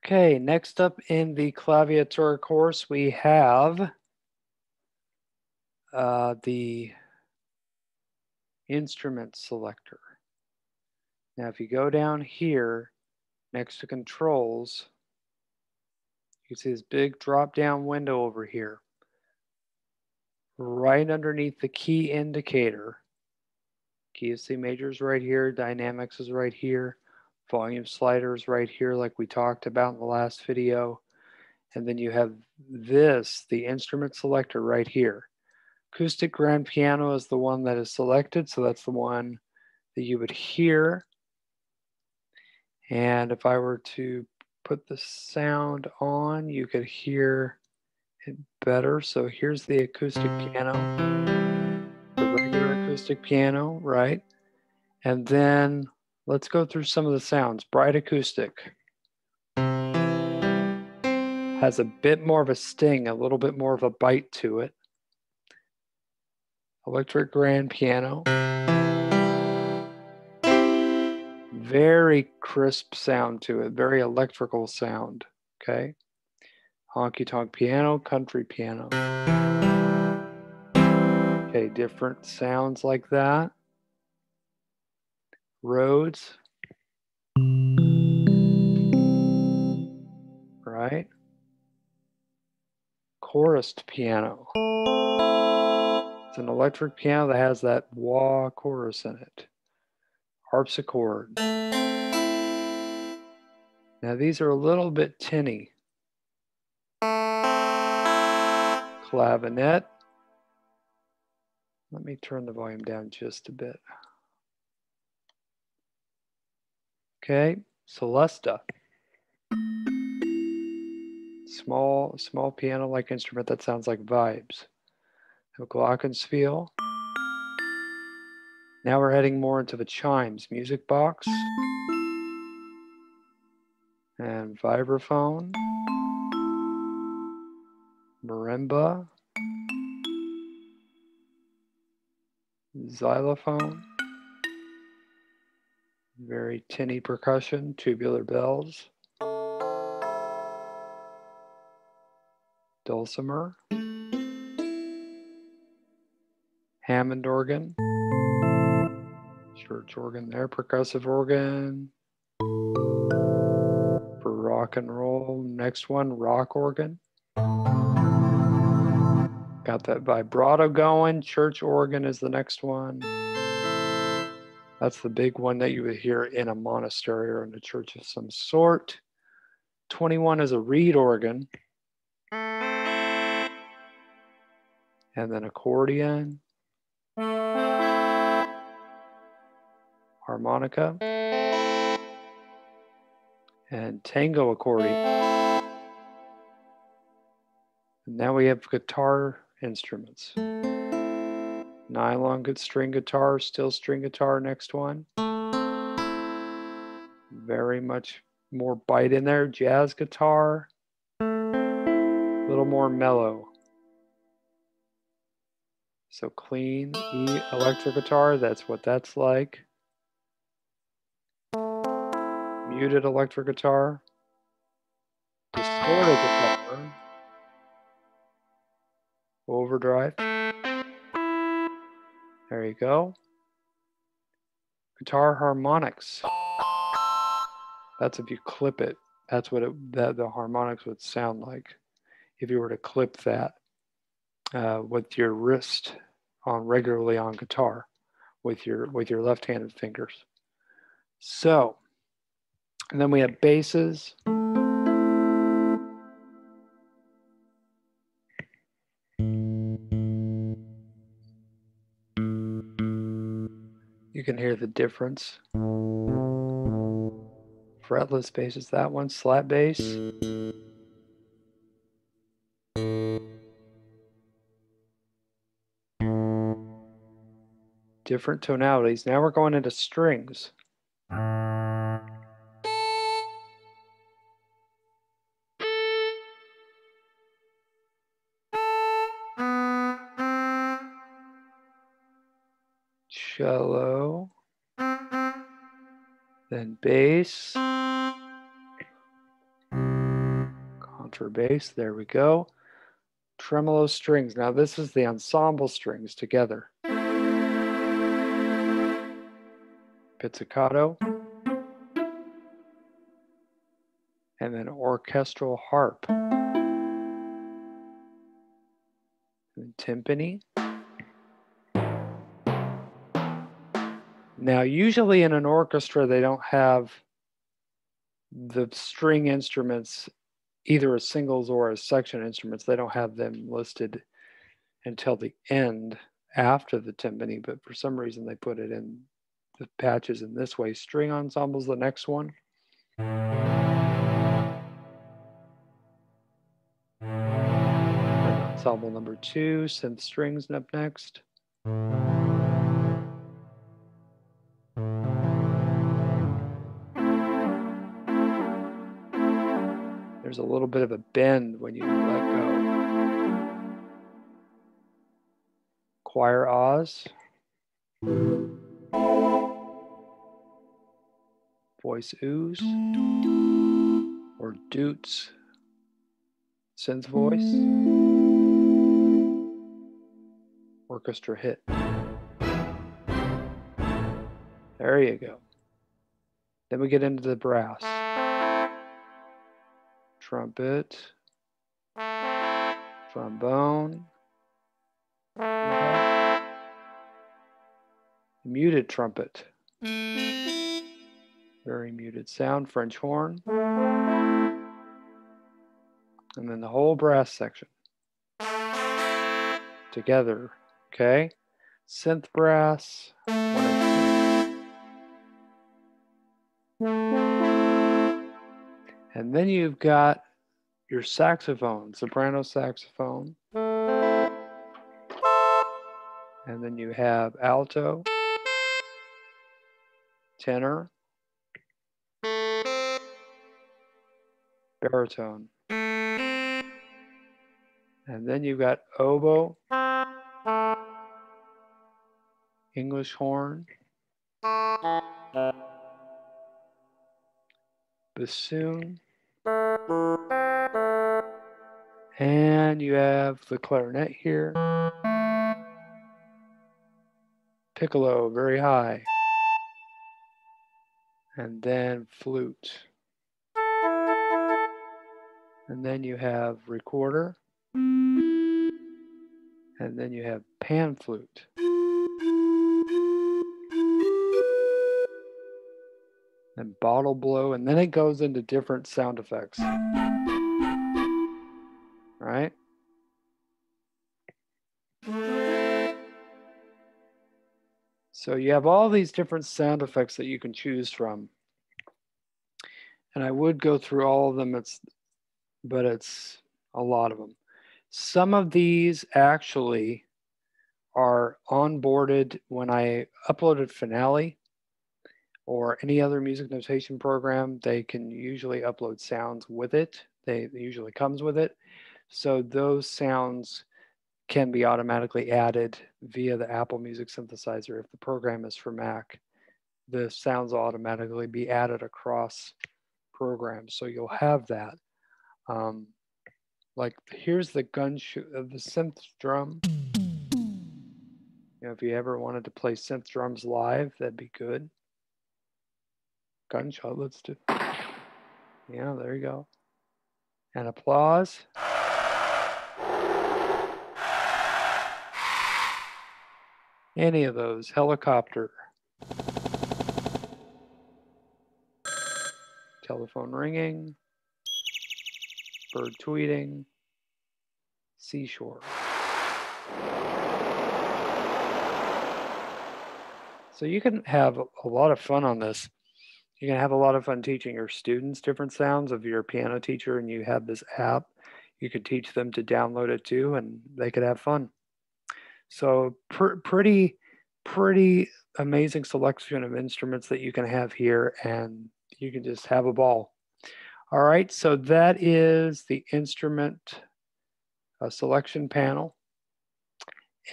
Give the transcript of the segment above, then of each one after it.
Okay, next up in the Claviatura course, we have the instrument selector. Now, if you go down here next to controls, you can see this big drop-down window over here. Right underneath the key indicator, key of C major is right here, dynamics is right here, volume slider is right here like we talked about in the last video. And then you have this, the instrument selector right here. Acoustic grand piano is the one that is selected, so that's the one that you would hear. And if I were to put the sound on, you could hear it better. So here's the acoustic piano, the regular acoustic piano, right? And then let's go through some of the sounds. Bright acoustic has a bit more of a sting, a little bit more of a bite to it. Electric grand piano. Very crisp sound to it, very electrical sound, okay? Honky tonk piano, country piano. Okay, different sounds like that. Rhodes. Right? Chorused piano. It's an electric piano that has that wah chorus in it. Harpsichord. Now these are a little bit tinny. Clavinet. Let me turn the volume down just a bit. Okay, Celesta. Small piano-like instrument that sounds like vibes. A glockenspiel. Now we're heading more into the chimes. Music box. And vibraphone. Marimba. Xylophone. Very tinny percussion. Tubular bells. Dulcimer. Hammond organ. Church organ there. Percussive organ. For rock and roll. Next one, rock organ. Got that vibrato going. Church organ is the next one. That's the big one that you would hear in a monastery or in a church of some sort. 21 is a reed organ. And then accordion. Harmonica. And tango accordion. And now we have guitar instruments. Nylon string guitar, steel string guitar, next one. Very much more bite in there. Jazz guitar. A little more mellow. So clean E electric guitar, that's what that's like. Muted electric guitar. Distorted guitar. Overdrive. There you go. Guitar harmonics. That's if you clip it. That's what the harmonics would sound like if you were to clip that with your wrist on regularly on guitar with your left-handed fingers. So, and then we have basses. You can hear the difference. Fretless bass is that one. Slap bass. Different tonalities. Now we're going into strings. Cello. Then bass. Counterbass, there we go. Tremolo strings. Now this is the ensemble strings together. Pizzicato. And then orchestral harp. And timpani. Now usually in an orchestra they don't have the string instruments, either as singles or as section instruments. They don't have them listed until the end after the timpani, but for some reason they put it in the patches in this way. String ensembles, the next one. Ensemble number 2, synth strings up next. There's a little bit of a bend when you let go. Choir Oz. Voice ooze. Or doots. Synth voice. Orchestra hit. There you go. Then we get into the brass. Trumpet. Trombone. Muted trumpet. Very muted sound. French horn. And then the whole brass section. Together. Okay? Synth brass. And then you've got your saxophone, soprano saxophone. And then you have alto, tenor, baritone. And then you've got oboe, English horn, bassoon, and you have the clarinet here, piccolo, very high, and then flute. And then you have recorder, and then you have pan flute. And bottle blow, and then it goes into different sound effects. Right? So you have all these different sound effects that you can choose from. And I would go through all of them, but it's a lot of them. Some of these actually are onboarded when I uploaded Finale or any other music notation program. They can usually upload sounds with it. It usually comes with it. So those sounds can be automatically added via the Apple Music Synthesizer. If the program is for Mac, the sounds will automatically be added across programs. So you'll have that. Like here's the the synth drum. You know, if you ever wanted to play synth drums live, that'd be good. Gunshot, let's do. Yeah, there you go. And applause. Any of those. Helicopter. Telephone ringing. Bird tweeting. Seashore. So you can have a lot of fun on this. You can have a lot of fun teaching your students different sounds. If you're a piano teacher and you have this app, you could teach them to download it too, and they could have fun. So pretty amazing selection of instruments that you can have here, and you can just have a ball. All right, so that is the instrument selection panel.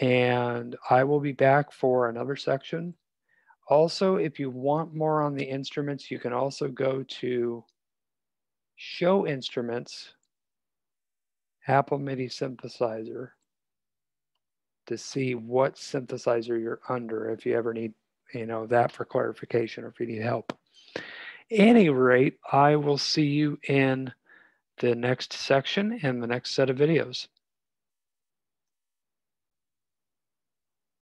And I will be back for another section. Also, if you want more on the instruments, you can also go to Show Instruments Apple MIDI synthesizer to see what synthesizer you're under if you ever need, that for clarification or if you need help. Any rate, I will see you in the next section and the next set of videos.